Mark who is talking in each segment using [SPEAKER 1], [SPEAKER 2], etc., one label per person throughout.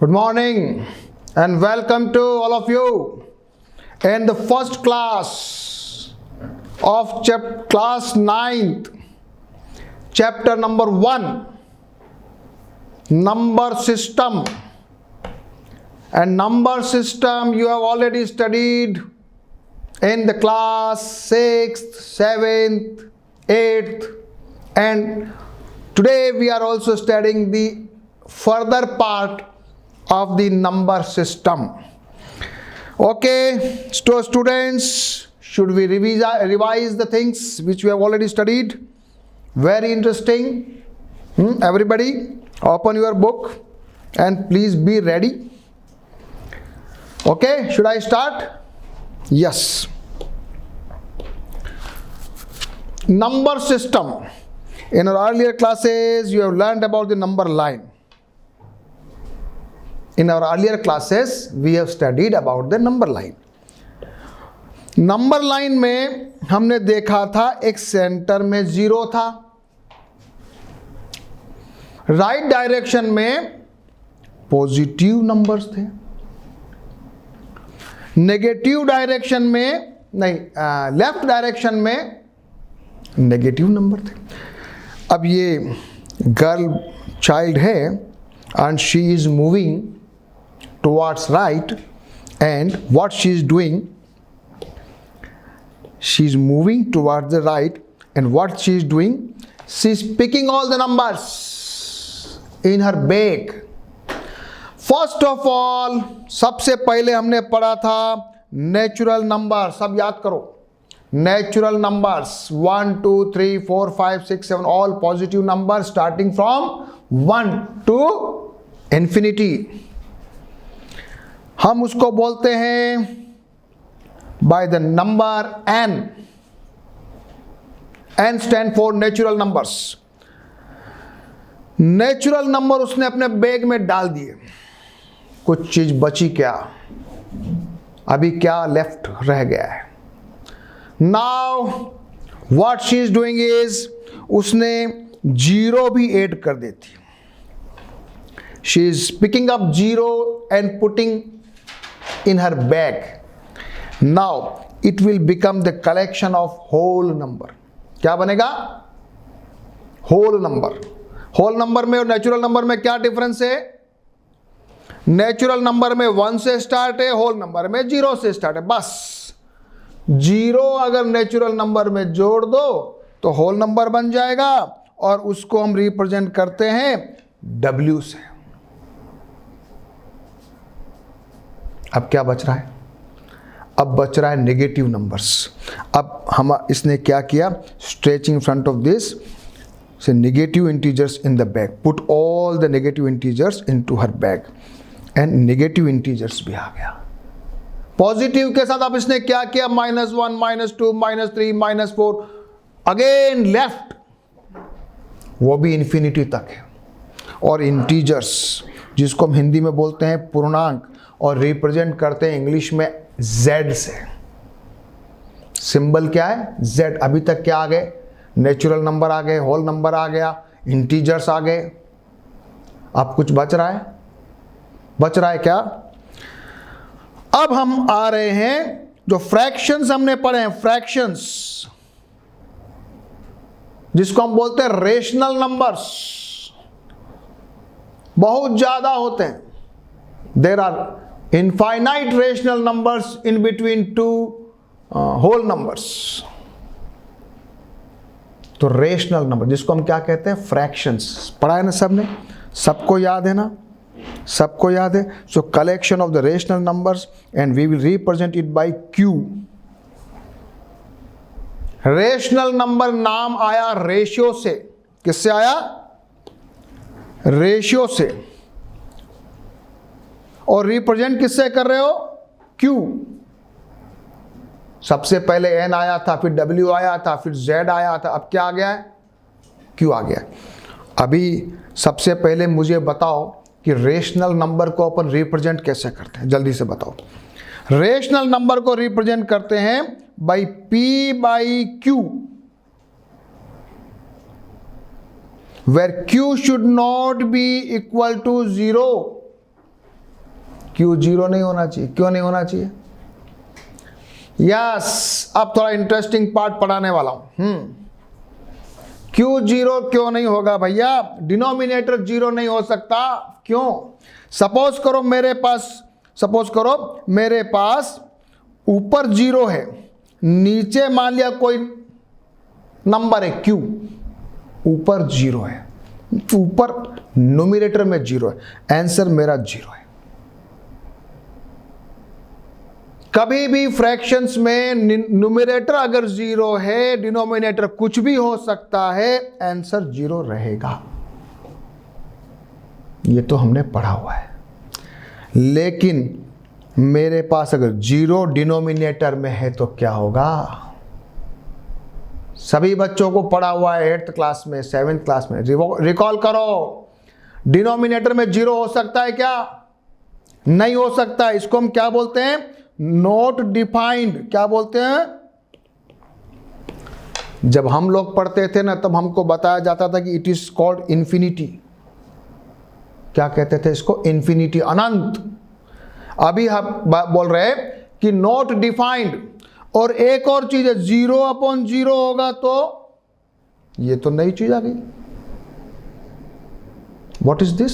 [SPEAKER 1] Good morning and welcome to all of you in the first class of class 9th, chapter number 1, number system. And number system you have already studied in the class 6th, 7th, 8th, and today we are also studying the further part of the number system. Okay, so students, should we revise the things which we have already studied? Very interesting. Everybody, open your book and please be ready. Okay, should I start? Yes. Number system. In our earlier classes, you have learned about the number line. In our earlier classes, we have studied about the number line. Number line में हमने देखा था एक centre में 0 था, right direction में positive numbers थे, negative direction में नहीं, लेफ्ट डायरेक्शन में नेगेटिव नंबर थे. अब ये गर्ल चाइल्ड है and she is moving towards right, and what she is doing, she is moving towards the right, and what she is doing, she is picking all the numbers in her bag. First of all, सबसे पहले हमने पढ़ा था natural number. सब याद करो, natural numbers 1 2 3 4 5 6 7 all positive number starting from 1 to infinity. हम उसको बोलते हैं by the number n. n stand for natural numbers. Natural number उसने अपने बैग में डाल दिए. कुछ चीज बची क्या? अभी क्या लेफ्ट रह गया है? Now what she is doing is, उसने 0 भी ऐड कर देती. She is picking up 0 and putting in her bag. Now it will become the collection of whole number. क्या बनेगा? whole number. whole number में और नेचुरल नंबर में क्या डिफरेंस है? नेचुरल नंबर में 1 से स्टार्ट है, होल नंबर में 0 से स्टार्ट है. बस 0 अगर नेचुरल नंबर में जोड़ दो तो होल नंबर बन जाएगा और उसको हम रिप्रेजेंट करते हैं W से. अब क्या बच रहा है? अब बच रहा है नेगेटिव नंबर्स. अब हम इसने क्या किया? स्ट्रेचिंग फ्रंट ऑफ दिस से negative integers in the bag. Put all the negative integers into her bag and negative integers भी आ गया. पॉजिटिव के साथ अब इसने क्या किया? -1 -2 -3 -4 अगेन लेफ्ट, वो भी इंफिनिटी तक है. और इंटीजर्स जिसको हम हिंदी में बोलते हैं पूर्णांक और रिप्रेजेंट करते हैं इंग्लिश में Z से. सिंबल क्या है? Z. अभी तक क्या आ गए? नेचुरल नंबर आ गए, होल नंबर आ गया, इंटीजर्स आ गए. अब कुछ बच रहा है? बच रहा है क्या? अब हम आ रहे हैं जो फ्रैक्शंस हमने पढ़े हैं, फ्रैक्शंस जिसको हम बोलते हैं रेशनल नंबर्स. बहुत ज्यादा होते हैं. There are infinite rational numbers in between two whole numbers. तो रेशनल नंबर जिसको हम क्या कहते हैं? फ्रैक्शंस. पढ़ा है ना सबने? सबको याद है ना? सबको याद है. So collection of the rational numbers and we will represent it by Q. Rational number नाम आया रेशियो से. किससे आया? रेशियो से. और रिप्रेजेंट किससे कर रहे हो? Q. सबसे पहले N आया था, फिर W आया था, फिर Z आया था. अब क्या आ गया है? Q आ गया. अभी सबसे पहले मुझे बताओ कि रेशनल नंबर को अपन रिप्रेजेंट कैसे करते हैं? जल्दी से बताओ. रेशनल नंबर को रिप्रेजेंट करते हैं by P/Q, where Q should not be equal to 0. Q 0 नहीं होना चाहिए। क्यों नहीं होना चाहिए? यस, अब थोड़ा इंटरेस्टिंग पार्ट पढ़ाने वाला हूं। क्यू 0 क्यों नहीं होगा भैया? डिनोमिनेटर 0 नहीं हो सकता। क्यों? सपोज करो मेरे पास ऊपर 0 है, नीचे मान लिया कोई नंबर है क्यू, ऊपर 0 है, ऊपर न्यूमरेटर में 0 है, आंसर मेरा 0 है। कभी भी फ्रैक्शंस में न्यूमरेटर अगर 0 है, डिनोमिनेटर कुछ भी हो सकता है, आंसर 0 रहेगा। ये तो हमने पढ़ा हुआ है। लेकिन मेरे पास अगर 0 डिनोमिनेटर में है तो क्या होगा? सभी बच्चों को पढ़ा हुआ है 8th क्लास में, 7th क्लास में। रिकॉल करो, डिनोमिनेटर में 0 हो सकता है क्या? नहीं हो सकता। इसको हम क्या बोलते हैं? Not defined. क्या बोलते हैं? जब हम लोग पढ़ते थे ना, तब हमको बताया जाता था कि इट इज कॉल्ड इंफिनिटी। क्या कहते थे इसको? इंफिनिटी, अनंत। अभी हम बोल रहे हैं कि नॉट डिफाइंड। और एक और चीज है, 0/0 होगा तो ये तो नई चीज आ गई। What is this?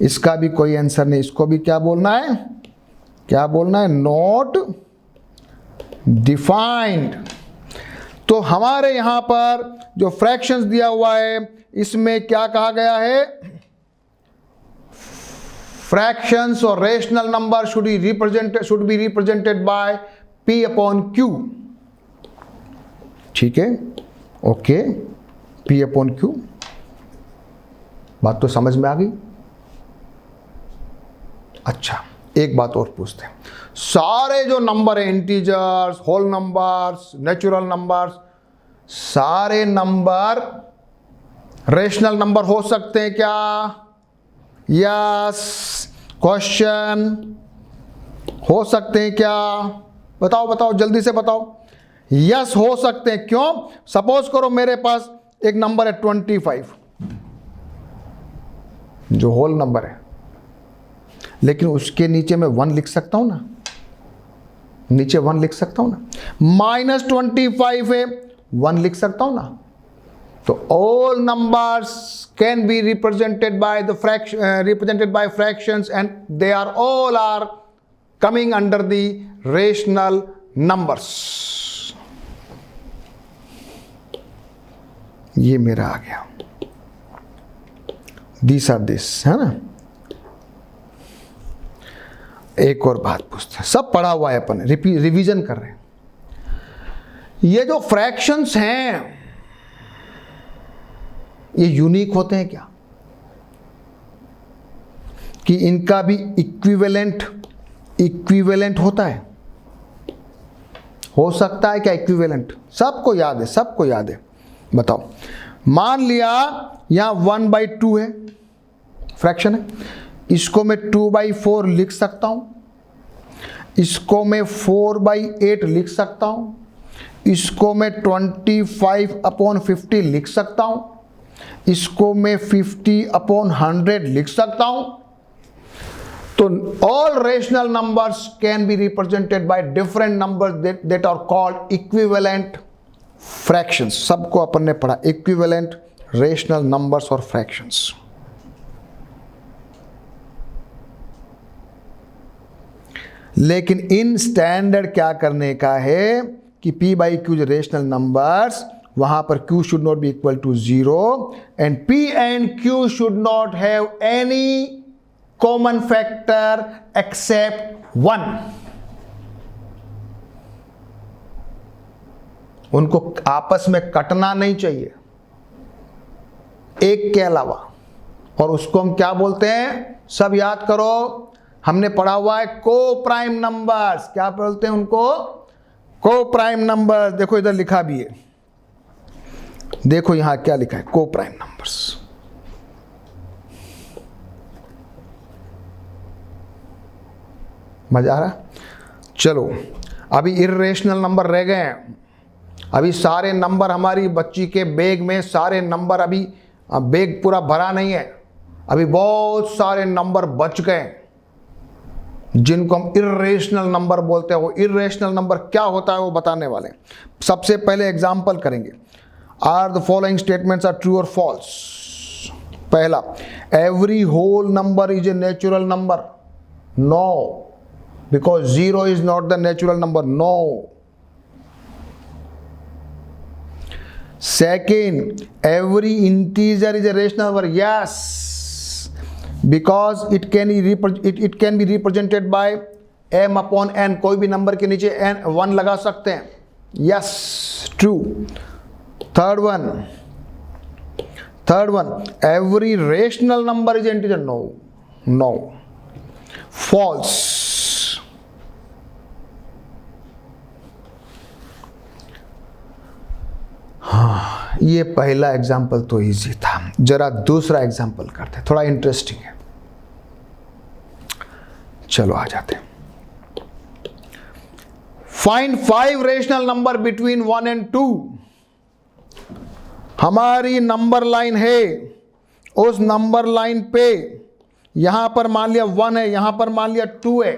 [SPEAKER 1] इसका भी कोई आंसर नहीं। इसको भी क्या बोलना है? क्या बोलना है? Not defined. तो हमारे यहां पर जो फ्रैक्शंस दिया हुआ है, इसमें क्या कहा गया है? फ्रैक्शंस और rational number should be represented by P/Q। ठीक है, ओके, P/Q। बात तो समझ में आ गई। अच्छा, एक बात और पूछते हैं। सारे जो नंबर है, integers, whole numbers, natural numbers, सारे नंबर रेशनल नंबर हो सकते हैं क्या? यस। क्वेश्चन, हो सकते हैं क्या? बताओ जल्दी से बताओ। यस, हो सकते हैं। क्यों? सपोज करो मेरे पास एक नंबर है 25, जो होल नंबर है, लेकिन उसके नीचे मैं 1 लिख सकता हूं ना, नीचे 1 लिख सकता हूं ना। -25 है, 1 लिख सकता हूं ना। तो all numbers can be represented by fractions, and they are coming under the rational numbers. ये मेरा आ गया। These are this, है ना। एक और बात पूछते हैं, सब पढ़ा हुआ है, अपन रिवीजन कर रहे हैं। ये जो फ्रैक्शंस हैं, ये यूनिक होते हैं क्या? कि इनका भी इक्विवेलेंट होता है? हो सकता है क्या इक्विवेलेंट? सबको याद है। बताओ, मान लिया यहां 1/2 है, फ्रैक्शन है, इसको मैं 2/4 लिख सकता हूं, इसको मैं 4/8 लिख सकता हूं, इसको मैं 25/50 लिख सकता हूं, इसको मैं 50/100 लिख सकता हूं। तो all rational numbers can be represented by different numbers that are called equivalent fractions। सबको अपन ने पढ़ा, equivalent rational numbers और fractions। लेकिन इन स्टैंडर्ड क्या करने का है कि P/Q जो रेशनल नंबर्स, वहां पर Q should not be equal to 0 and P and Q should not have any common factor except 1। उनको आपस में कटना नहीं चाहिए एक के अलावा। और उसको हम क्या बोलते हैं? सब याद करो, हमने पढ़ा हुआ है को प्राइम नंबर्स। क्या बोलते हैं उनको? को प्राइम नंबर्स। देखो इधर लिखा भी है, देखो यहां क्या लिखा है, को प्राइम नंबर्स। मजा आ रहा? चलो, अभी इर्रेशनल नंबर रह गए हैं। अभी सारे नंबर हमारी बच्ची के बैग में, सारे नंबर अभी बैग पूरा भरा नहीं है, अभी बहुत सारे नंबर बच गए। जिनको हम इर्रेशनल नंबर बोलते हैं। वो इर्रेशनल नंबर क्या होता है वो बताने वाले हैं। सबसे पहले एग्जाम्पल करेंगे। Are the following statements are true और फॉल्स? पहला, every whole number is a natural number. No, because 0 is not the natural number. No. Second, every integer is a rational number. Yes, because it can be represented by m upon n. कोई भी number के नीचे n 1 लगा सकते हैं। Yes, true. Third one, every rational number is an integer. No. False. ये पहला example तो इजी था। जरा दूसरा एग्जाम्पल करते हैं, थोड़ा इंटरेस्टिंग है। चलो आ जाते हैं। Find 5 rational number between 1 and 2। हमारी नंबर लाइन है, उस नंबर लाइन पे यहां पर मान लिया 1 है, यहां पर मान लिया 2 है,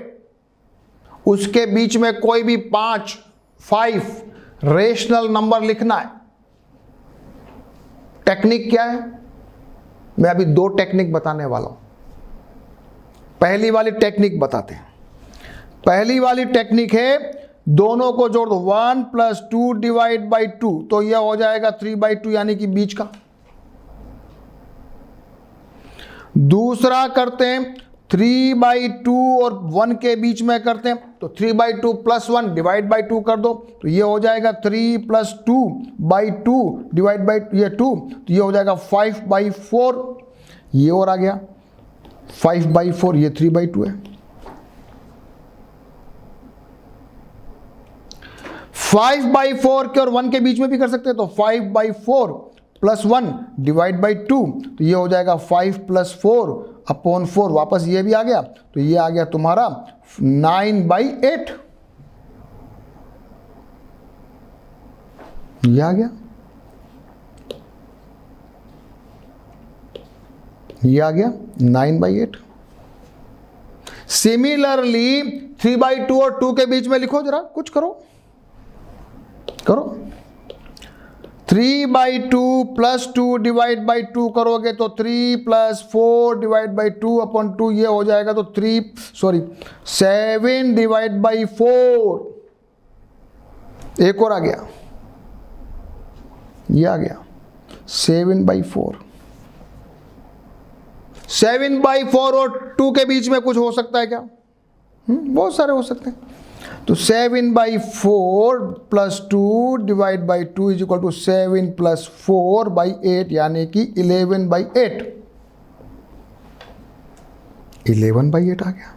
[SPEAKER 1] उसके बीच में कोई भी 5 रेशनल नंबर लिखना है। टेक्निक क्या है? मैं अभी 2 टेक्निक बताने वाला हूं। पहली वाली टेक्निक बताते हैं। पहली वाली टेक्निक है, दोनों को जोड़ दो, 1 + 2 डिवाइड बाई 2, तो यह हो जाएगा 3/2, यानी कि बीच का। दूसरा करते हैं 3/2 और 1 के बीच में करते हैं, तो 3/2 + 1 डिवाइड बाई 2 कर दो, तो ये हो जाएगा 3 + 2/2 डिवाइड बाई ये 2, तो ये हो जाएगा 5/4। ये और आ गया 5/4, ये 3/2 है। 5/4 के और 1 के बीच में भी कर सकते हैं, तो 5/4 + 1 डिवाइड बाई 2, तो ये हो जाएगा 5 + 4/4। वापस ये भी आ गया, तो ये आ गया तुम्हारा 9/8। ये आ गया, ये आ गया 9/8। सिमिलरली 3/2 और 2 के बीच में लिखो, जरा कुछ करो 3/2 + 2 डिवाइड बाई 2 करोगे तो 3 + 4 डिवाइड बाई 2/2, ये हो जाएगा तो 7 डिवाइड बाई 4। एक और आ गया, ये आ गया 7/4। 7/4 और 2 के बीच में कुछ हो सकता है क्या? बहुत सारे हो सकते हैं। तो 7/4 + 2 divide by 2 is equal to 7 + 4/8, यानी कि 11/8। 11/8 आ गया।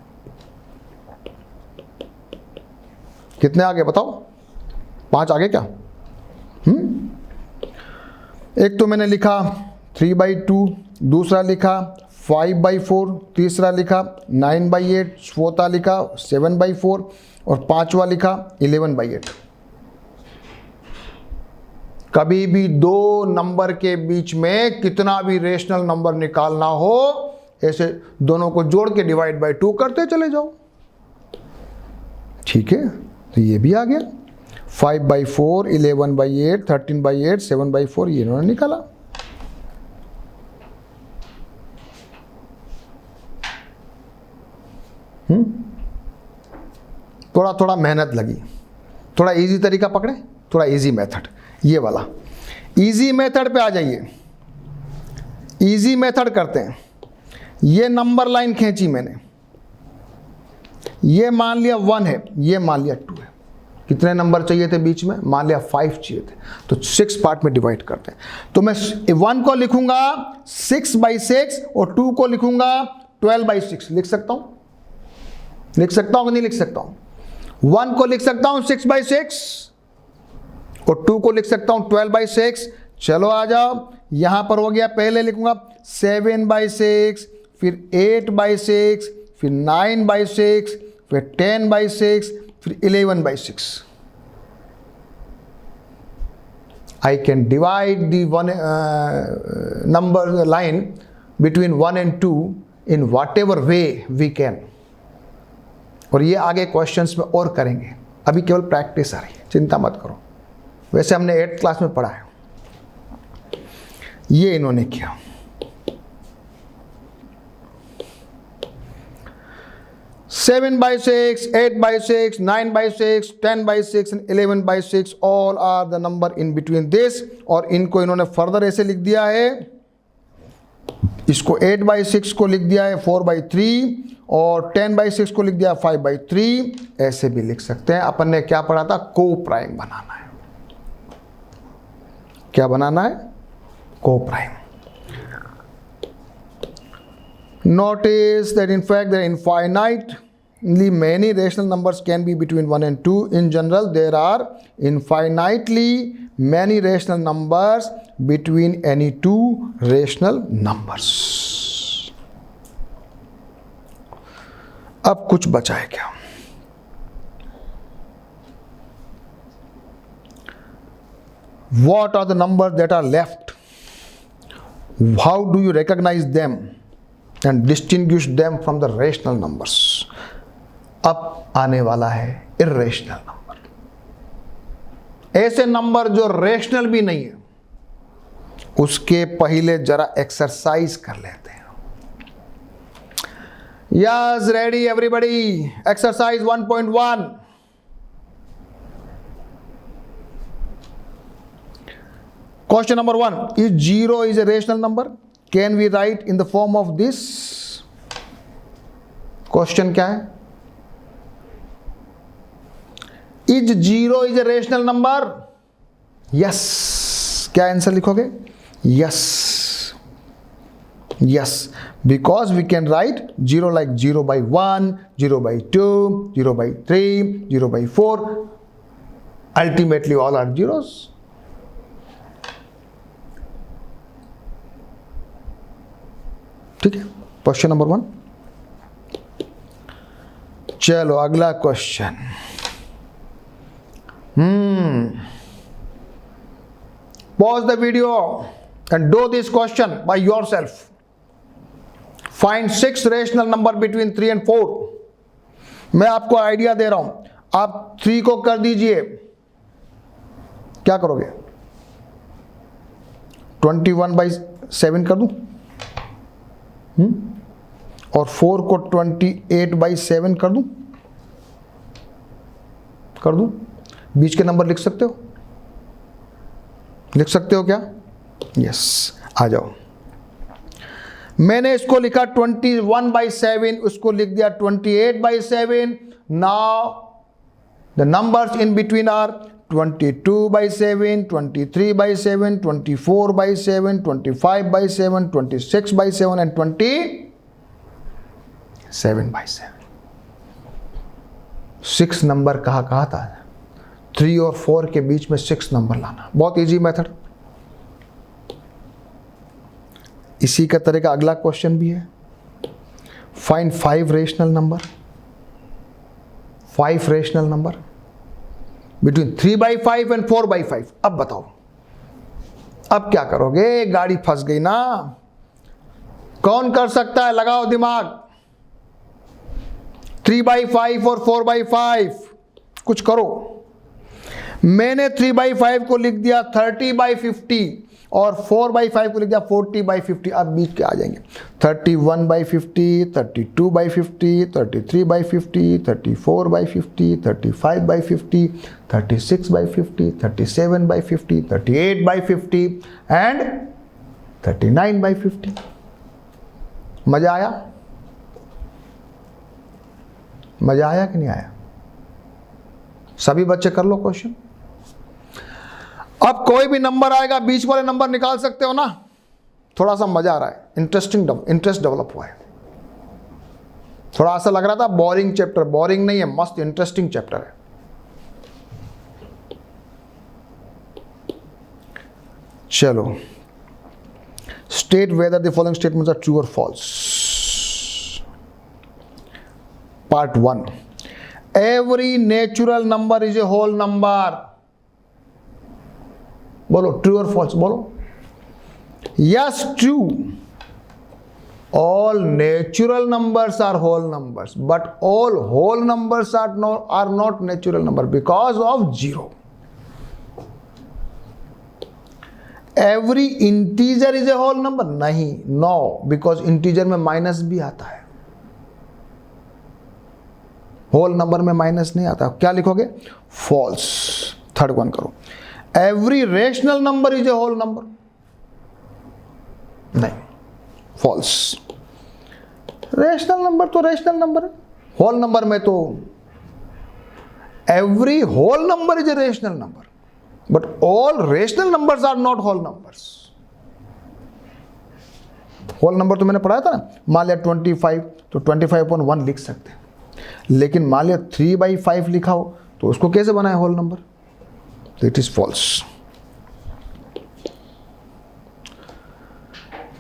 [SPEAKER 1] कितने आगे बताओ? 5 आगे क्या? एक तो मैंने लिखा 3/2, दूसरा लिखा 5/4, तीसरा लिखा 9/8, चौथा लिखा 7/4 और पांचवा लिखा 11/8। कभी भी 2 नंबर के बीच में कितना भी रेशनल नंबर निकालना हो, ऐसे दोनों को जोड़ के डिवाइड बाई 2 करते चले जाओ। ठीक है, तो ये भी आ गया 5/4, 11/8, 13/8, 7/4, ये इन्होंने निकाला। थोड़ा थोड़ा मेहनत लगी, थोड़ा इजी तरीका पकड़े, थोड़ा इजी मेथड, ये वाला इजी मेथड पे आ जाइए। इजी मेथड करते हैं। ये नंबर लाइन खींची मैंने, ये मान लिया 1 है, ये मान लिया 2 है। कितने नंबर चाहिए थे बीच में? मान लिया 5 चाहिए थे, तो 6 पार्ट में डिवाइड करते हैं। तो मैं 1 को लिखूंगा 6/6 और 2 को लिखूंगा 12/6। लिख सकता हूं? लिख सकता हूं कि नहीं लिख सकता हूं? 1 को लिख सकता हूं 6/6 और 2 को लिख सकता हूं 12/6। चलो आ जाओ, यहां पर हो गया। पहले लिखूंगा 7/6, फिर 8/6, फिर 9/6, फिर 10/6, फिर 11/6। I can divide the one number line between 1 and 2 in whatever way we can. और ये आगे क्वेश्चंस में और करेंगे, अभी केवल प्रैक्टिस आ रही है, चिंता मत करो। वैसे हमने 8th क्लास में पढ़ा है। ये इन्होंने किया। Seven by six, 8/6, 9/6, 10/6 and 11/6 all are the number in between this। और इनको इन्होंने फर्दर ऐसे लिख दिया है, इसको 8/6 को लिख दिया है 4/3 और 10/6 को लिख दिया 5/3। ऐसे भी लिख सकते हैं। अपन ने क्या पढ़ा था? को प्राइम बनाना है। क्या बनाना है? को prime. Notice that in fact there are infinitely many rational numbers can be between 1 and 2. In general, there are infinitely many rational numbers between any two rational numbers. अब कुछ बचा है क्या? What are the numbers that are left? How do you recognize them and distinguish them from the rational numbers? अब आने वाला है irrational number, ऐसे नंबर जो रेशनल भी नहीं है। उसके पहले जरा एक्सरसाइज कर लेते हैं। Yes, ready everybody? Exercise 1.1। Question number 1, is 0 is a rational number? Can we write in the form of this? Question क्या है? Is 0 is a rational number? Yes. क्या आंसर लिखोगे? Yes. Yes. Because we can write 0 like 0/1, 0/2, 0/3, 0/4. Ultimately all are zeros. ठीक है, question number 1। चलो अगला question. Pause the video and do this question by yourself. Find 6 rational number between 3 and 4। मैं आपको idea दे रहा हूं, आप 3 को कर दीजिए। क्या करोगे? 21/7 कर दूं और 4 को 28/7 कर दूं? कर दूं? बीच के नंबर लिख सकते हो? लिख सकते हो क्या? यस, आ जाओ। मैंने इसको लिखा 21/7, उसको लिख दिया 28/7। Now the numbers in between are 22/7, 23/7, 24/7, 25/7, 26/7 and 27/7। 6 number कहा था? 3 और 4 के बीच में 6 नंबर लाना, बहुत इजी मेथड। इसी का तरह का अगला क्वेश्चन भी है। Find 5 rational number. 5 rational number between 3/5 and 4/5। अब बताओ, अब क्या करोगे? गाड़ी फंस गई ना। कौन कर सकता है? लगाओ दिमाग। 3/5 और 4/5 कुछ करो। मैंने 3/5 को लिख दिया 30/50 और 4/5 को लिख दिया 40/50। अब बीच के आ जाएंगे 31/50, 32/50, 33/50, 34/50, 35/50, 36/50, 37/50, 38/50 एंड 39/50। मजा आया? मजा आया कि नहीं आया? सभी बच्चे कर लो क्वेश्चन। अब कोई भी नंबर आएगा, बीच वाले नंबर निकाल सकते हो ना। थोड़ा सा मजा आ रहा है, इंटरेस्ट डेवलप हुआ है। थोड़ा ऐसा लग रहा था बोरिंग चैप्टर, बोरिंग नहीं है, मस्त इंटरेस्टिंग चैप्टर है। चलो, state whether the following statements are true और false. Part 1, every natural number is a whole number. बोलो ट्रू और फॉल्स, बोलो। Yes true, all natural numbers are whole numbers, but all whole numbers are not natural number because of zero. Every integer is a whole number? नहीं, no, because integer में minus भी आता है, whole number में minus नहीं आता. क्या लिखोगे? फॉल्स. थर्ड वन करो. Every rational number is a whole number? नहीं, फॉल्स. रेशनल नंबर तो रेशनल नंबर है. होल नंबर में तो every whole number is a rational number, but all rational numbers are not whole numbers. Whole number तो मैंने पढ़ाया था ना. मान लिया 25, तो 25/1 लिख सकते हैं, लेकिन मान लिया 3/5 लिखा हो तो उसको कैसे बनाए होल नंबर? तो इट इज फॉल्स.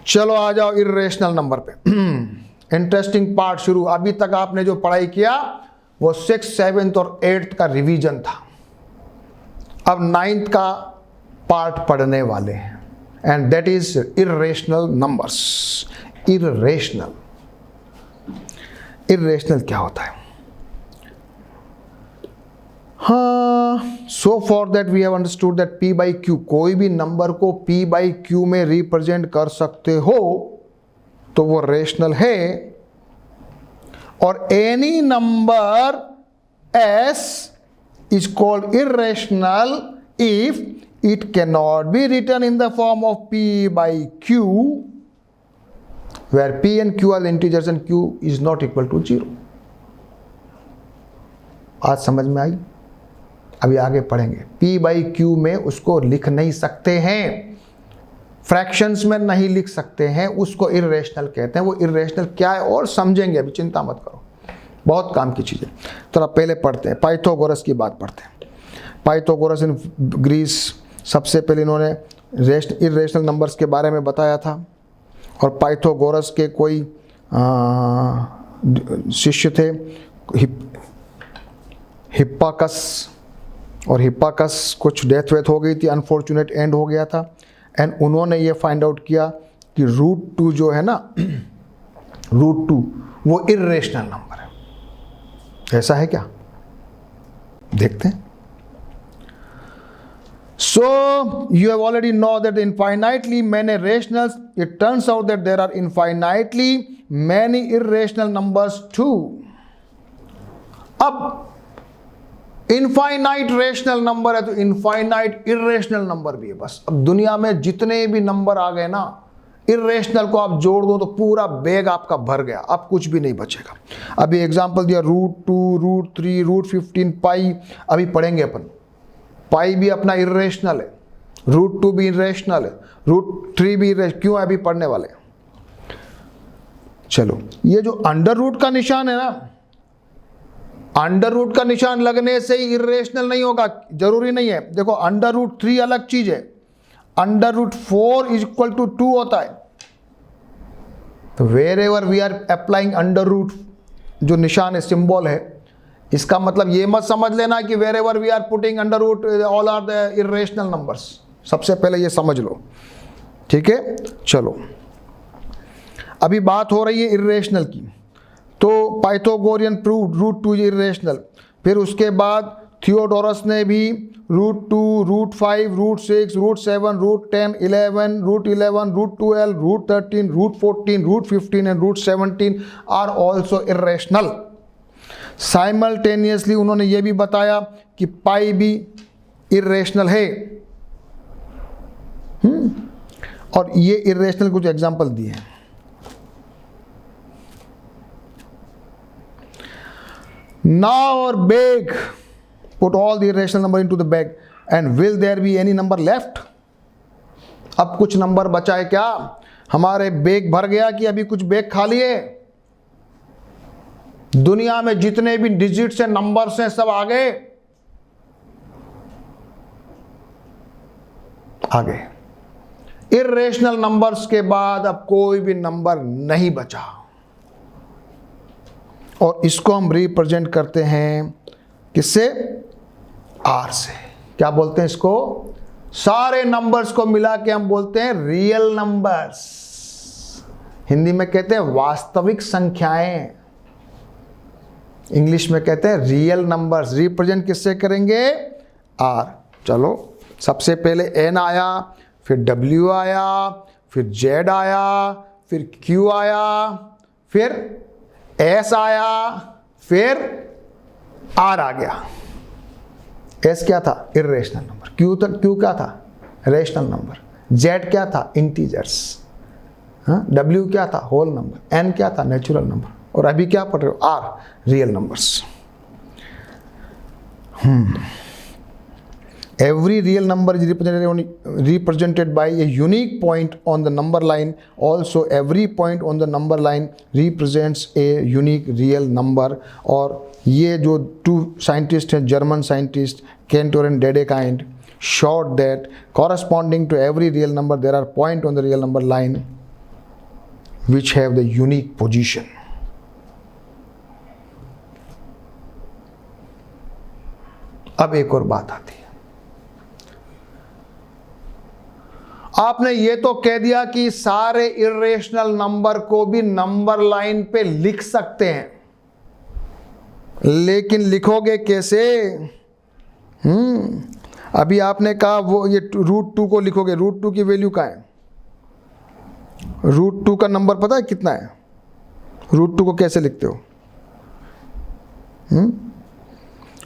[SPEAKER 1] चलो आ जाओ इर्रेशनल नंबर पे. इंटरेस्टिंग पार्ट शुरू. अभी तक आपने जो पढ़ाई किया वो 6th, 7th और 8th का रिवीजन था. अब 9th का पार्ट पढ़ने वाले हैं, and that is irrational numbers. Irrational क्या होता है? हाँ, so for that we have understood that P by Q, कोई भी नंबर को P by Q में रिप्रेजेंट कर सकते हो तो वो रेशनल है. और any number S is called irrational if it cannot be written in the form of P by Q, where P and Q are integers and Q is not equal to 0. आज समझ में आई? अभी आगे पढ़ेंगे. P by Q में उसको लिख नहीं सकते हैं, फ्रैक्शंस में नहीं लिख सकते हैं, उसको इर्रेशनल कहते हैं. वो इर्रेशनल क्या है और समझेंगे, अभी चिंता मत करो, बहुत काम की चीज़ें. तो अब पहले पढ़ते हैं, पाइथागोरस की बात पढ़ते हैं. पाइथागोरस इन ग्रीस, सबसे पहले इन्होंने इर्रेशनल नंबर्स के बारे में बताया था. और पाइथागोरस के कोई शिष्य थे, हिप्पाकस, और हिप्पाकस कुछ डेथ वेथ हो गई थी, अनफॉर्चुनेट एंड हो गया था. एंड उन्होंने ये फाइंड आउट किया कि √2 जो है ना, √2 वो इर्रेशनल नंबर है. ऐसा है क्या? देखते हैं. So you have already know that infinitely many rationals, it turns out that there are infinitely many irrational numbers too. अब इनफाइनाइट रेशनल नंबर है तो इनफाइनाइट इर्रेशनल नंबर भी है. बस अब दुनिया में जितने भी नंबर आ गए ना, इर्रेशनल को आप जोड़ दो तो पूरा बैग आपका भर गया, अब कुछ भी नहीं बचेगा. अभी एग्जांपल दिया √2, √3, √15, पाई. अभी पढ़ेंगे अपन. पाई भी अपना इर्रेशनल है, √2 भी इर्रेशनल है, √3 भी इर्रेशनल. क्यों? अभी पढ़ने वाले. चलो, ये जो अंडर रूट का निशान है ना, अंडर रूट का निशान लगने से ही इर्रेशनल नहीं होगा, जरूरी नहीं है. देखो, अंडर रूट 3 अलग चीज है, under root 4 is equal to 2 होता है. तो wherever we are applying under root, जो निशान है, सिंबल है, इसका मतलब ये मत समझ लेना कि wherever we are putting under root all are the irrational numbers. सबसे पहले ये समझ लो, ठीक है. चलो, अभी बात हो रही है इर्रेशनल की. तो पाइथागोरियन प्रूव्ड √2 इर्रेशनल. फिर उसके बाद थियोडोरस ने भी √2, √5, √6, √7, √10, √11, √12, √13, √14, √15 and √17 are also irrational. Simultaneously उन्होंने ये भी बताया कि पाई भी इर्रेशनल है. और ये इर्रेशनल कुछ एग्जांपल दिए हैं. Now or bag, put all the irrational number into the bag, and will there be any number left? अब कुछ नंबर बचा है क्या? हमारे बैग भर गया कि अभी कुछ बैग खाली है? दुनिया में जितने भी डिजिट्स हैं, नंबर्स हैं, सब आ गए. आगे इर्रेशनल नंबर्स के बाद अब कोई भी नंबर नहीं बचा, और इसको हम रिप्रेजेंट करते हैं किससे? R से. क्या बोलते हैं इसको? सारे नंबर्स को मिला के हम बोलते हैं रियल नंबर्स. हिंदी में कहते हैं वास्तविक संख्याएं, इंग्लिश में कहते हैं रियल नंबर्स। रिप्रेजेंट किससे करेंगे? आर। चलो सबसे पहले एन आया, फिर डब्ल्यू आया, फिर जेड आया, फिर क्यू आया, फिर एस आया, फिर आर आ गया। एस क्या था? Irrational number. क्यू क्या था? Rational number. जेड क्या था? इंटीजर्स। डब्ल्यू क्या था? Whole number. एन क्या था? Natural number. और अभी क्या पढ़ रहे हो? R, real numbers. Every real number is represented by a unique point on the number line. Also, every point on the number line represents a unique real number. और ये जो 2 साइंटिस्ट हैं, German scientist Cantor and Dedekind, showed that corresponding to every real number there are points on the real number line which have the unique position. अब एक और बात आती है। आपने ये तो कह दिया कि सारे इर्रेशनल नंबर को भी नंबर लाइन पे लिख सकते हैं, लेकिन लिखोगे कैसे? अभी आपने कहा वो ये √2 को लिखोगे। √2 की वैल्यू क्या है? √2 का नंबर पता है कितना है? √2 को कैसे लिखते हो?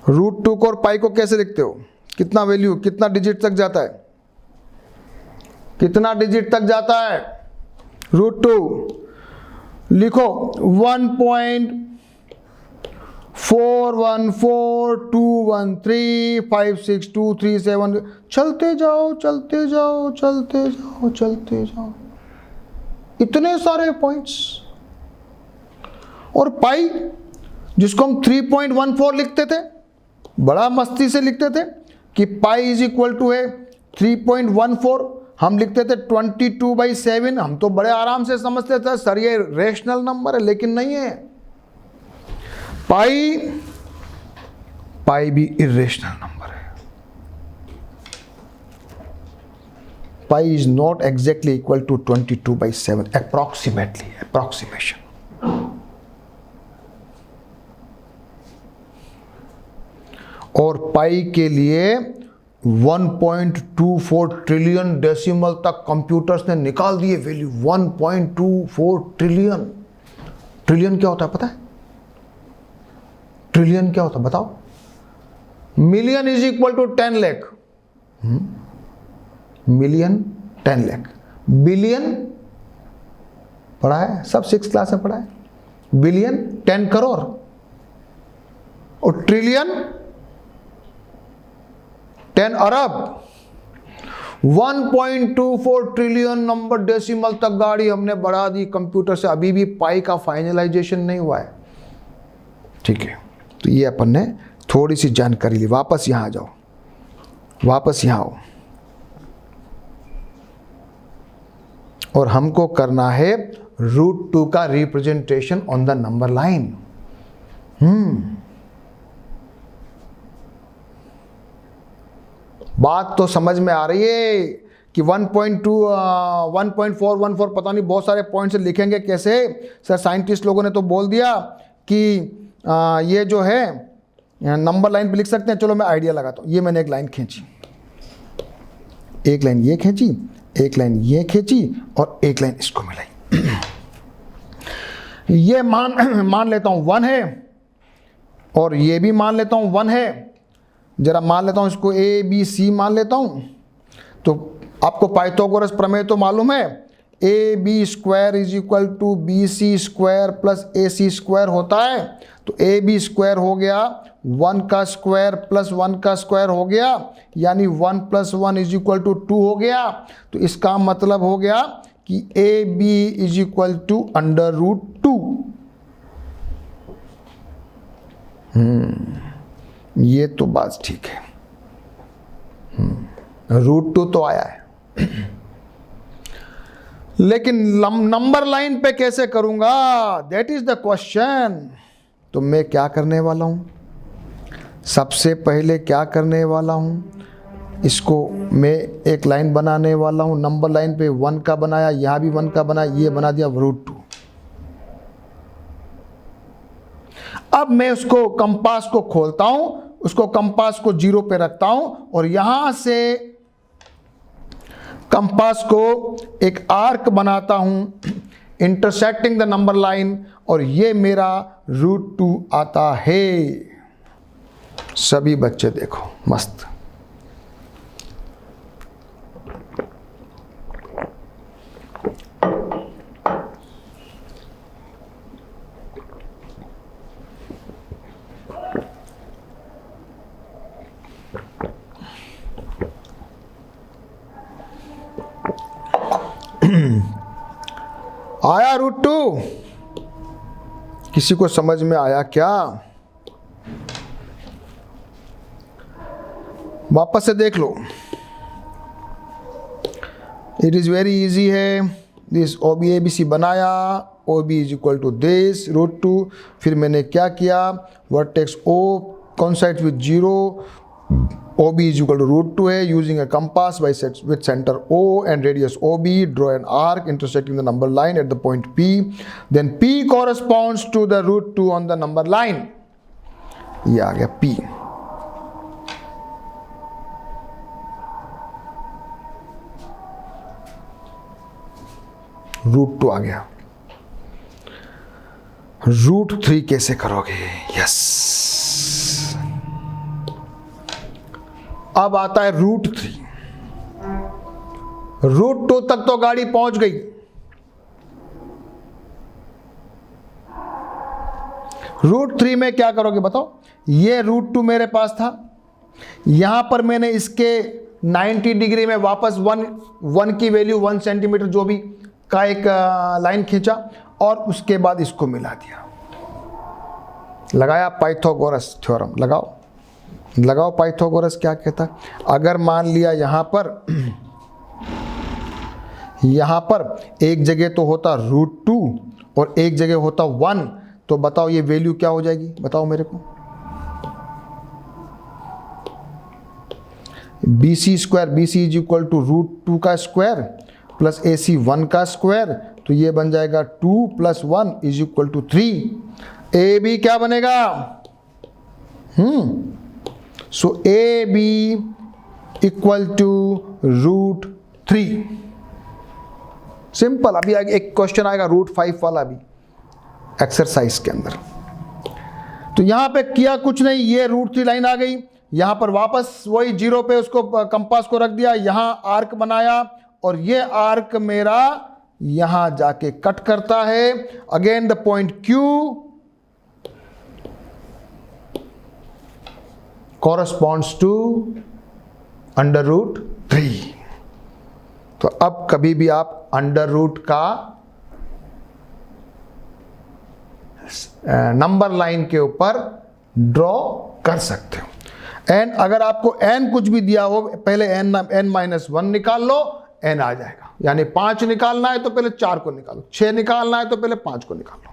[SPEAKER 1] √2 को और पाई को कैसे लिखते हो? कितना वैल्यू, कितना डिजिट तक जाता है? कितना डिजिट तक जाता है? √2 लिखो 1.414213562337। चलते जाओ चलते जाओ चलते जाओ चलते जाओ, इतने सारे पॉइंट्स। और पाई जिसको हम 3.14 लिखते थे, बड़ा मस्ती से लिखते थे कि पाई इज इक्वल टू है 3.14। हम लिखते थे 22/7। हम तो बड़े आराम से समझते थे सर ये रेशनल नंबर है, लेकिन नहीं है। पाई भी इर्रेशनल नंबर है। Pi is not exactly equal to 22/7, approximation. और पाई के लिए 1.24 ट्रिलियन डेसिमल तक कंप्यूटर्स ने निकाल दिए वैल्यू। 1.24 ट्रिलियन। ट्रिलियन क्या होता है पता है? ट्रिलियन क्या होता है बताओ? Million is equal to 10 lakh. Million 10 lakh. Billion पढ़ा है, सब 6 क्लास में पढ़ा है। बिलियन 10 करोड़। और ट्रिलियन 10 अरब। 1.24 ट्रिलियन नंबर डेसिमल तक गाड़ी हमने बढ़ा दी कंप्यूटर से। अभी भी पाई का फाइनलाइजेशन नहीं हुआ है। ठीक है, तो ये अपन ने थोड़ी सी जानकारी ली। वापस यहां आ जाओ, वापस यहां आओ। और हमको करना है √2 का representation on the number line. बात तो समझ में आ रही है कि 1.414 पता नहीं बहुत सारे पॉइंट से लिखेंगे कैसे? सर साइंटिस्ट लोगों ने तो बोल दिया कि ये जो है नंबर लाइन पे लिख सकते हैं। चलो मैं आइडिया लगाता हूँ। ये मैंने एक लाइन खींची, एक लाइन ये खींची, एक लाइन ये खींची और एक लाइन इसको मिलाई। ये मान लेता हूँ 1 है और ये भी मान लेता हूँ 1 है। जरा मान लेता हूँ इसको ABC मान लेता हूँ। तो आपको पाइथागोरस प्रमेय तो मालूम है, AB² is equal to BC² plus AC² होता है। तो AB² हो गया 1 का स्क्वायर प्लस 1 का स्क्वायर हो गया, यानी 1 + 1 इज इक्वल टू 2 हो गया। तो इसका मतलब हो गया कि AB इज इक्वल टू √2। ये तो बात ठीक है। √2 तो आया है, लेकिन नंबर लाइन पे कैसे करूंगा? That is the question. तो मैं क्या करने वाला हूं? सबसे पहले क्या करने वाला हूं? इसको मैं एक लाइन बनाने वाला हूँ, नंबर लाइन पे 1 का बनाया, यहाँ भी 1 का बनाया, ये बना दिया √2। अब मैं उसको कंपास को खोलता हूँ, उसको कंपास को 0 पे रखता हूँ और यहाँ से कंपास को एक आर्क बनाता हूँ इंटरसेक्टिंग द नंबर लाइन, और ये मेरा √2 आता है। सभी बच्चे देखो, मस्त। आया √2? किसी को समझ में आया क्या? वापस से देख लो, इट इज़ वेरी इजी है। दिस OB बनाया, OB is equal to this √2। फिर मैंने क्या किया, vertex O coincide with 0, OB is equal to √2 है, using a compass with center O and radius OB, draw an arc intersecting the number line at the point P. Then P corresponds to the √2 on the number line. ये आ गया P। √2 आ गया। √3 कैसे करोगे? Yes, अब आता है √3। √2 तक तो गाड़ी पहुंच गई। √3 में क्या करोगे बताओ? ये √2 मेरे पास था, यहां पर मैंने इसके 90 डिग्री में वापस 1 की वैल्यू 1 सेंटीमीटर जो भी का एक लाइन खींचा और उसके बाद इसको मिला दिया, लगाया पाइथागोरस थ्योरम। लगाओ पाइथागोरस क्या कहता है। अगर मान लिया यहाँ पर एक जगह तो होता √2 और एक जगह होता 1, तो बताओ ये वैल्यू क्या हो जाएगी? बताओ मेरे को। BC इज इक्वल टू √2 का स्क्वायर प्लस AC 1 का स्क्वायर, तो ये बन जाएगा 2 + 1 इज इक्वल टू 3। AB क्या बनेगा? सो AB इक्वल टू √3। सिंपल। अभी एक क्वेश्चन आएगा √5 वाला भी एक्सरसाइज के अंदर। तो यहां पे किया कुछ नहीं, ये √3 लाइन आ गई, यहां पर वापस वही 0 पे उसको कंपास को रख दिया, यहां आर्क बनाया और ये आर्क मेरा यहां जाके कट करता है। Again the point Q corresponds to √3। तो अब कभी भी आप अंडर का नंबर लाइन के ऊपर ड्रॉ कर सकते हो। एन अगर आपको n कुछ भी दिया हो, पहले n-1 निकाल लो, n आ जाएगा। यानी 5 निकालना है तो पहले 4 को निकालो, 6 निकालना है तो पहले 5 को निकालो।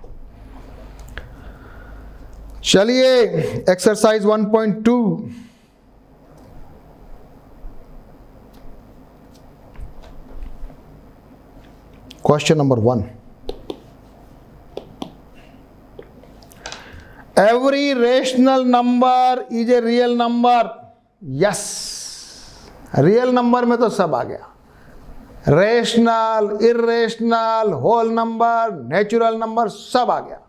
[SPEAKER 1] चलिए exercise 1.2। Question number 1। Every rational number is a real number. Yes, real number में तो सब आ गया, rational, irrational, whole number, natural number, सब आ गया।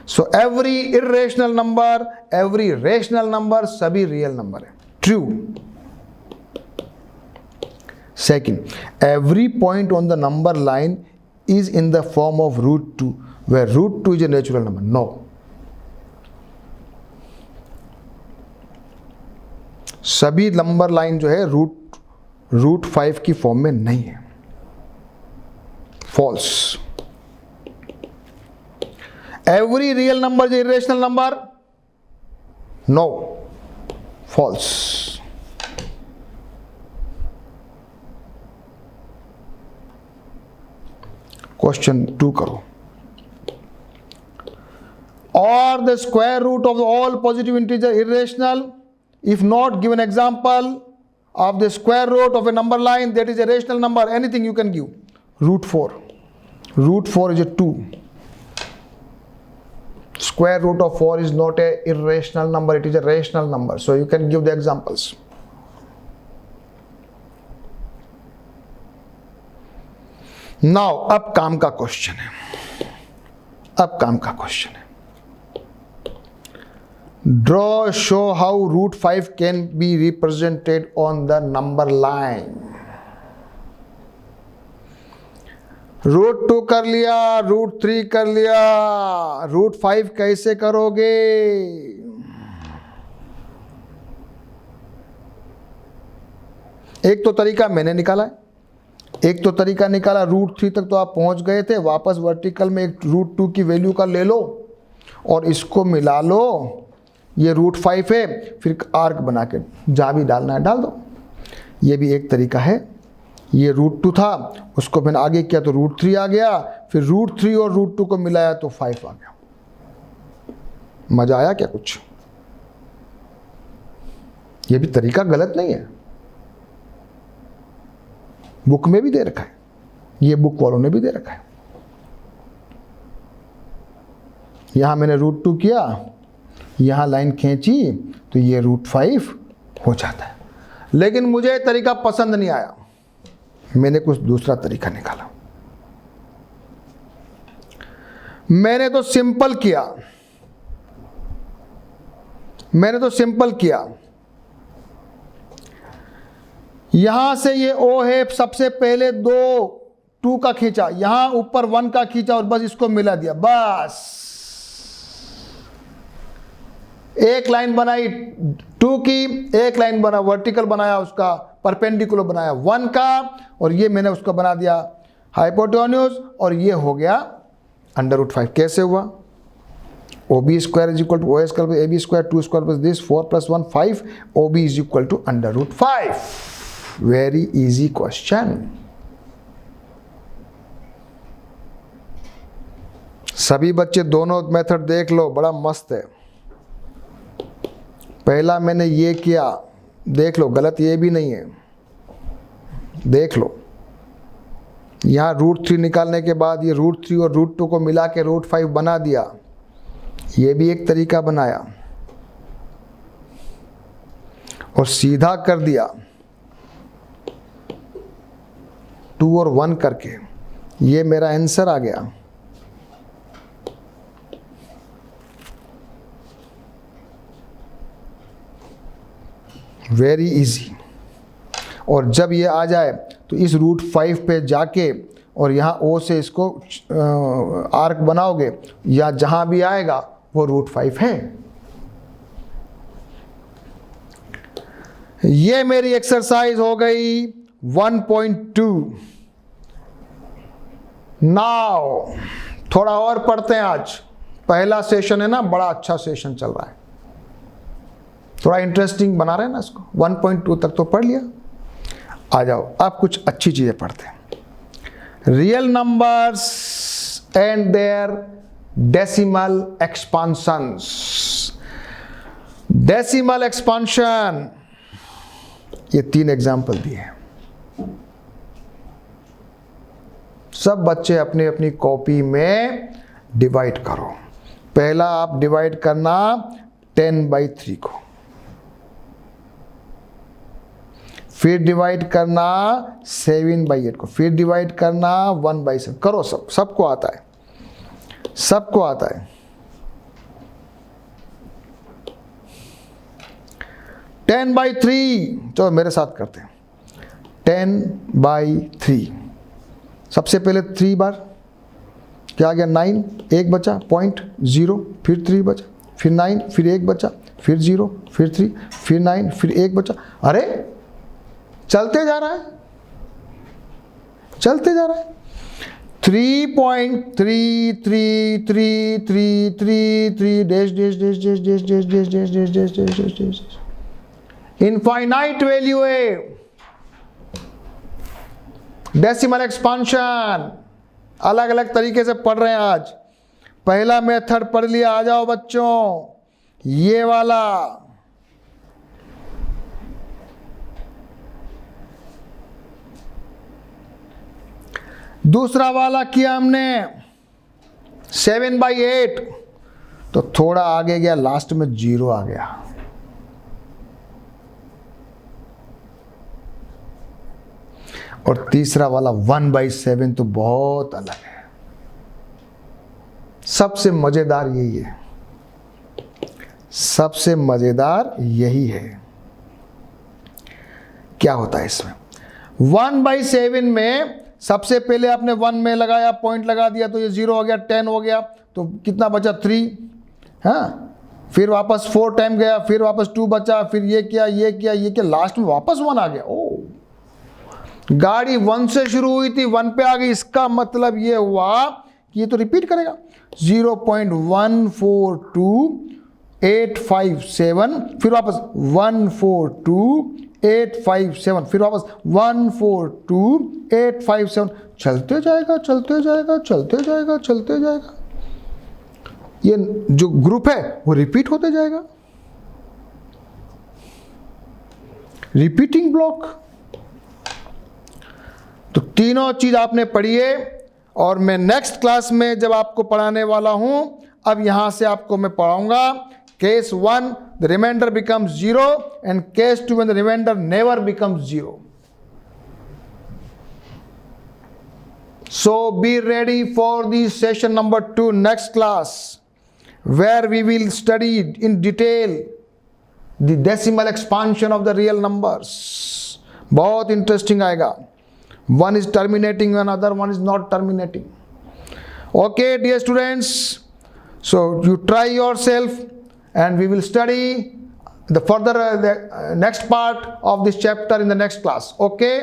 [SPEAKER 1] So every irrational number, every rational number, सभी रियल नंबर है। True. Second, every point on the number line is in the form of √2 where √2 is a natural number. No. सभी नंबर लाइन जो है √5 की फॉर्म में नहीं है। False. Every real number is irrational number. No, false. Question 2 करो। और the square root of all positive integer irrational, if not, give an example. of the square root of a number line that is a rational number, anything you can give. Root 4. Root 4 is a 2. Square root of 4 is not a irrational number, it is a rational number. So you can give the examples. Now, अब काम का question है. अब काम का question है. Draw, show how root 5 can be represented on the number line. Root 2 कर लिया, रूट 3 कर लिया, रूट 5 कैसे करोगे? एक तो तरीका मैंने निकाला है, एक तो तरीका निकाला, रूट 3 तक तो आप पहुंच गए थे, वापस वर्टिकल में एक रूट 2 की वैल्यू का ले लो और इसको मिला लो, ये रूट 5 है, फिर आर्क बना के जहाँ भी डालना है डाल दो. ये भी एक तरीका है. ये रूट 2 था, उसको मैंने आगे किया तो रूट 3 आ गया, फिर रूट 3 और रूट 2 को मिलाया तो 5 आ गया. मजा आया क्या कुछ? ये भी तरीका गलत नहीं है, बुक में भी दे रखा है, ये बुक वालों ने भी दे रखा है. यहां मैंने रूट 2 किया, यहां लाइन खींची तो ये रूट 5 हो जाता है. लेकिन मुझे तरीका पसंद नहीं आया, मैंने कुछ दूसरा तरीका निकाला. मैंने तो सिंपल किया, यहां से ये ओ है, सबसे पहले 2 का खींचा, यहां ऊपर 1 का खींचा और बस इसको मिला दिया. बस एक लाइन बनाई 2 की, एक लाइन बना वर्टिकल बनाया, उसका परपेंडिकुलर बनाया 1 का, और ये मैंने उसका बना दिया हाइपोटेन्यूज, और ये हो गया अंडर रूट 5. कैसे हुआ? OB square is equal to OA square plus AB square, 2 square plus this 4 plus 1 5, OB is equal to under root 5. Very easy question. सभी बच्चे दोनों मेथड देख लो, बड़ा मस्त है. पहला मैंने ये किया, देख लो, गलत ये भी नहीं है, देख लो. यहाँ रूट 3 निकालने के बाद ये रूट 3 और रूट 2 को मिला के रूट 5 बना दिया, ये भी एक तरीका बनाया. और सीधा कर दिया 2 और 1 करके, ये मेरा आंसर आ गया. Very easy. और जब ये आ जाए तो इस रूट 5 पे जाके और यहाँ ओ से इसको आर्क बनाओगे, या जहाँ भी आएगा वो रूट 5 है. ये मेरी एक्सरसाइज हो गई 1.2. नाउ थोड़ा और पढ़ते हैं. आज पहला सेशन है ना, बड़ा अच्छा सेशन चल रहा है, थोड़ा इंटरेस्टिंग बना रहे हैं ना इसको. 1.2 तक तो पढ़ लिया, आ जाओ अब कुछ अच्छी चीजें पढ़ते हैं. Real numbers and their decimal expansions. Decimal expansion, ये 3 एग्जाम्पल दिए हैं. सब बच्चे अपनी अपनी कॉपी में डिवाइड करो. पहला आप डिवाइड करना 10/3 को, फिर डिवाइड करना 7/8 को, फिर डिवाइड करना 1/7. करो, सबको आता है, सबको आता है. 10/3, चलो मेरे साथ करते हैं. 10/3, सबसे पहले 3 बार क्या आ गया 9, 1 बचा 0.0, फिर 3 बचा, फिर 9, फिर 1 बचा, फिर 0, फिर 3, फिर 9, फिर 1 बचा. अरे चलते जा रहा है, चलते जा रहा है. 3.33333 dash dash dash dash dash dash dash dash dash dash dash dash dash. Infinite value है. डेसिमल एक्सपांशन अलग अलग तरीके से पढ़ रहे हैं आज. पहला मेथड पढ़ लिया, आ जाओ बच्चों, ये वाला दूसरा वाला किया हमने 7/8, तो थोड़ा आगे गया, लास्ट में 0 आ गया। और तीसरा वाला 1/7 तो बहुत अलग है। सबसे मजेदार यही है, सबसे मजेदार यही है। क्या होता है इसमें? 1/7 में सबसे पहले आपने 1 में लगाया, पॉइंट लगा दिया, तो ये 0 हो गया, 10 हो गया, तो कितना बचा? 3। हाँ, फिर वापस 4 टाइम गया, फिर वापस 2 बचा, फिर ये किया, ये किया, ये किया, लास्ट में वापस 1 आ गया। ओ, गाड़ी 1 से शुरू हुई थी, 1 पे आ गई। इसका मतलब ये हुआ कि ये तो रिपीट करेगा। 0.142857, फिर वापस 142,857, फिर वापस 142,857, चलते जाएगा, चलते जाएगा, चलते जाएगा, चलते जाएगा। ये जो ग्रुप है वो रिपीट होते जाएगा। Repeating block. तो तीनों चीज आपने पढ़ी है, और मैं नेक्स्ट क्लास में जब आपको पढ़ाने वाला हूं, अब यहां से आपको मैं पढ़ाऊंगा case 1 the reminder becomes 0 and case 2 when the reminder never becomes 0. So be ready for the session number 2 next class, where we will study in detail the decimal expansion of the real numbers. बहुत interesting आएगा. One is terminating, another one is not terminating. Okay, dear students, so you try yourself, and we will study the further next part of this chapter in the next class. Okay.